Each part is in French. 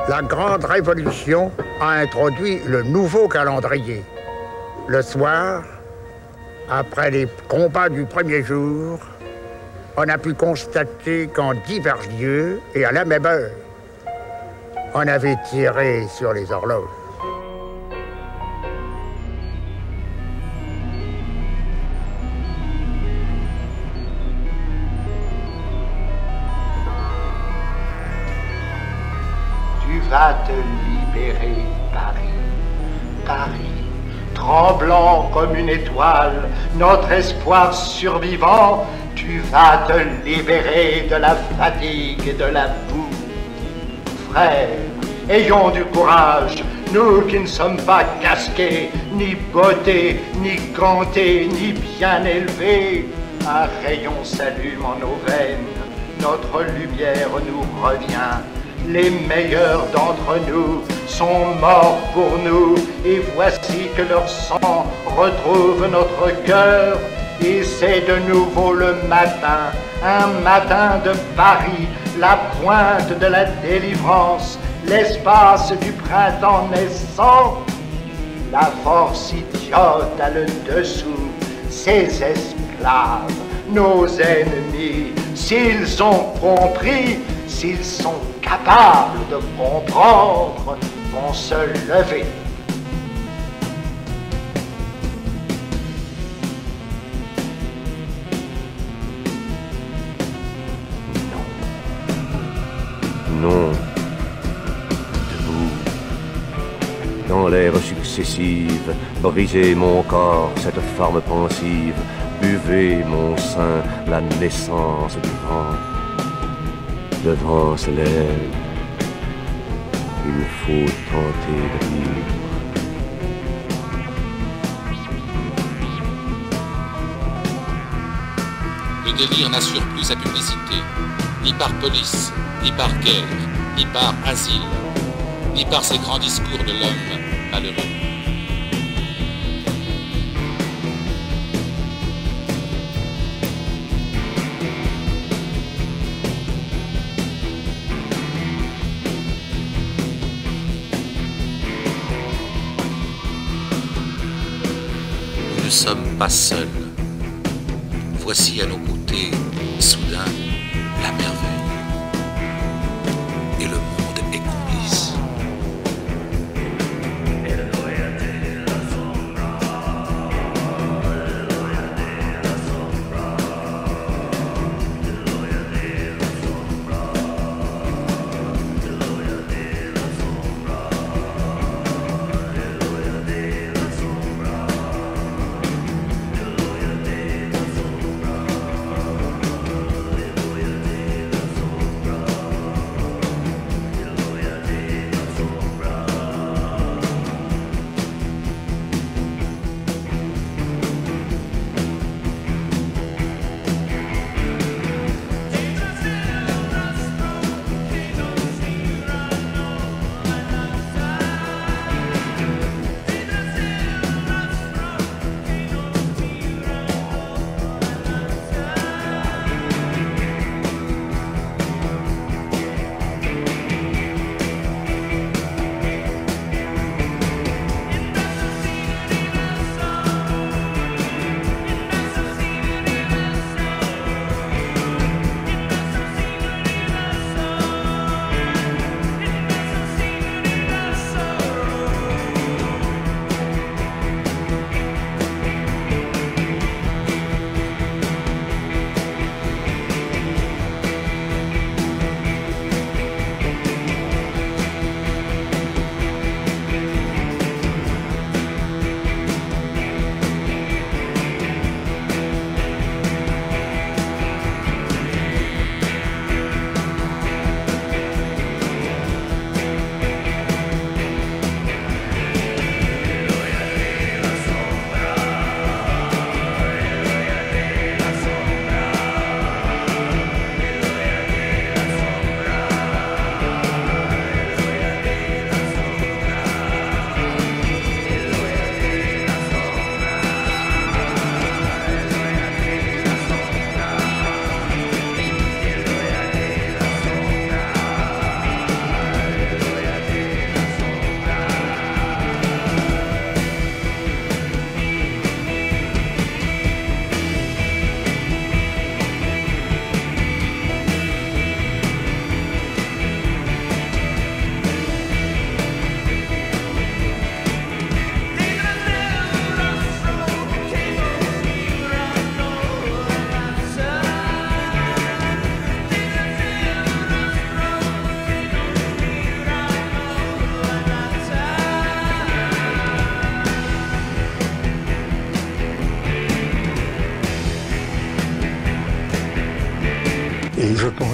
La grande révolution a introduit le nouveau calendrier. Le soir, après les combats du premier jour, on a pu constater qu'en divers lieux et à la même heure, on avait tiré sur les horloges. Tu vas te libérer, Paris. Paris, tremblant comme une étoile, notre espoir survivant, tu vas te libérer de la fatigue et de la boue. Frères, ayons du courage, nous qui ne sommes pas casqués, ni bottés, ni gantés, ni bien élevés. Un rayon s'allume en nos veines, notre lumière nous revient. Les meilleurs d'entre nous sont morts pour nous, et voici que leur sang retrouve notre cœur. Et c'est de nouveau le matin, un matin de Paris, la pointe de la délivrance, l'espace du printemps naissant. La force idiote a le dessous, ces esclaves, nos ennemis, s'ils ont compris, s'ils sont capables de comprendre, vont se lever. Non. Debout. Dans l'ère successive, brisez mon corps, cette forme pensive, buvez mon sein, la naissance du vent. Le vent se lève, il faut tenter de vivre. Le délire n'assure plus sa publicité, ni par police, ni par guerre, ni par asile, ni par ces grands discours de l'homme malheureux. Nous ne sommes pas seuls. Voici à nos côtés, soudain, la merveille. Et le monde est complice.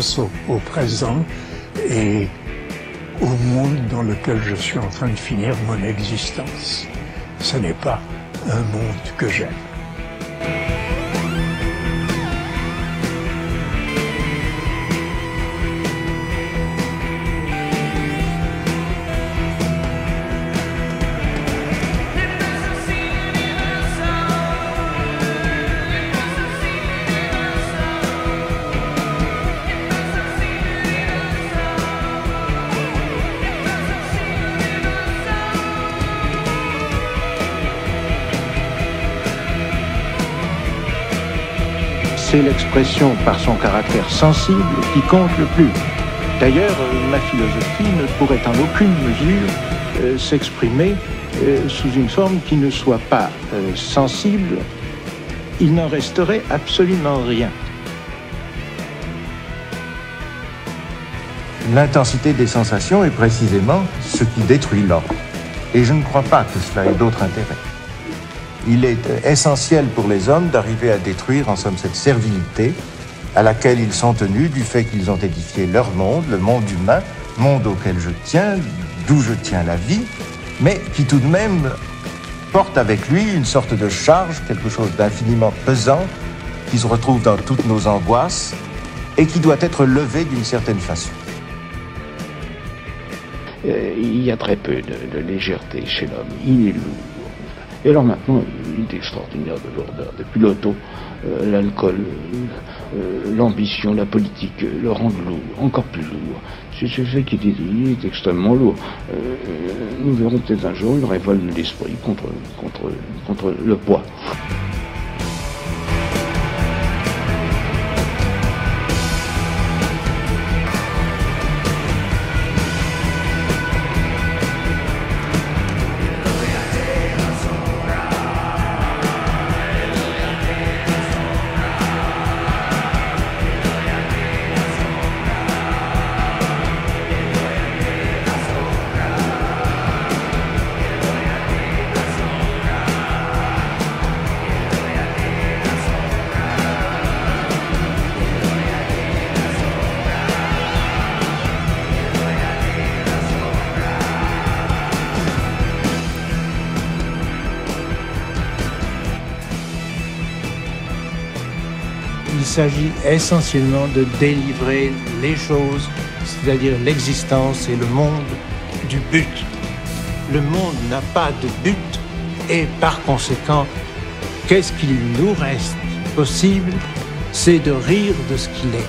pense au présent et au monde dans lequel je suis en train de finir mon existence. Ce n'est pas un monde que j'aime. C'est l'expression par son caractère sensible qui compte le plus. D'ailleurs, ma philosophie ne pourrait en aucune mesure s'exprimer sous une forme qui ne soit pas sensible. Il n'en resterait absolument rien. L'intensité des sensations est précisément ce qui détruit l'homme. Et je ne crois pas que cela ait d'autre intérêt. Il est essentiel pour les hommes d'arriver à détruire, en somme, cette servilité à laquelle ils sont tenus du fait qu'ils ont édifié leur monde, le monde humain, monde auquel je tiens, d'où je tiens la vie, mais qui tout de même porte avec lui une sorte de charge, quelque chose d'infiniment pesant, qui se retrouve dans toutes nos angoisses et qui doit être levé d'une certaine façon. Il y a très peu de légèreté chez l'homme. Il est lourd. Et alors maintenant, il est extraordinaire de lourdeur. Depuis l'auto, l'alcool, l'ambition, la politique le rendent lourd, encore plus lourd. C'est ce fait qu'il est extrêmement lourd. Nous verrons peut-être un jour une révolte de l'esprit contre le poids. Il s'agit essentiellement de délivrer les choses, c'est-à-dire l'existence et le monde, du but. Le monde n'a pas de but et par conséquent, qu'est-ce qu'il nous reste possible? C'est de rire de ce qu'il est.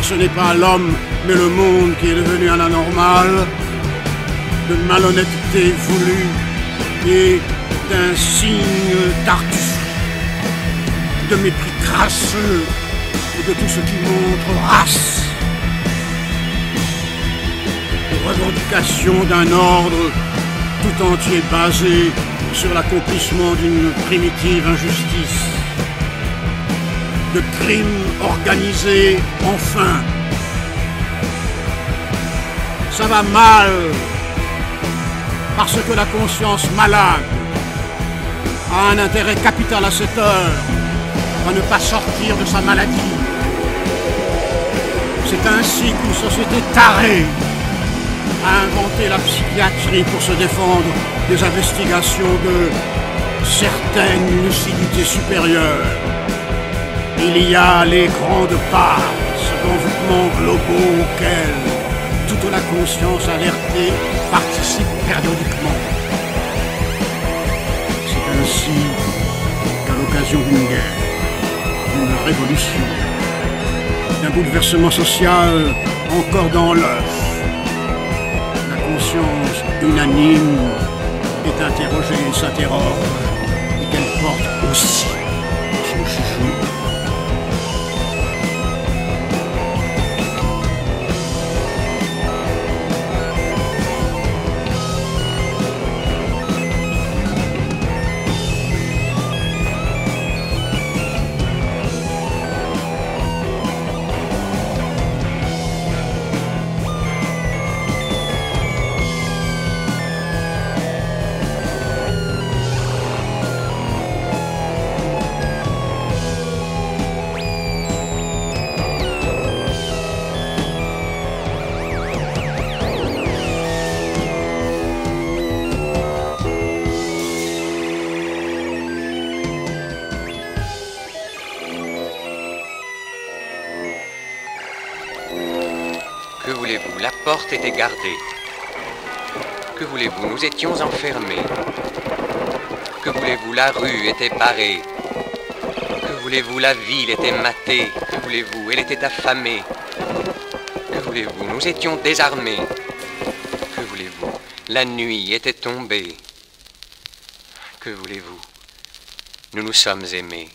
Ce n'est pas l'homme, mais le monde qui est devenu un anormal, de malhonnêteté voulue et d'insignes tartufes, de mépris crasseux et de tout ce qui montre race, de revendication d'un ordre tout entier basé sur l'accomplissement d'une primitive injustice, de crimes organisés, enfin. Ça va mal, parce que la conscience malade a un intérêt capital à cette heure, à ne pas sortir de sa maladie. C'est ainsi qu'une société tarée a inventé la psychiatrie pour se défendre des investigations de certaines lucidités supérieures. Il y a les grandes passes d'envoûtements globaux auxquels toute la conscience alertée participe périodiquement. C'est ainsi qu'à l'occasion d'une guerre, d'une révolution, d'un bouleversement social encore dans l'œuf, la conscience unanime est interrogée et s'interroge, et qu'elle porte aussi son jugement. Que voulez-vous? La porte était gardée. Que voulez-vous? Nous étions enfermés. Que voulez-vous? La rue était barrée. Que voulez-vous? La ville était matée. Que voulez-vous? Elle était affamée. Que voulez-vous? Nous étions désarmés. Que voulez-vous? La nuit était tombée. Que voulez-vous? Nous nous sommes aimés.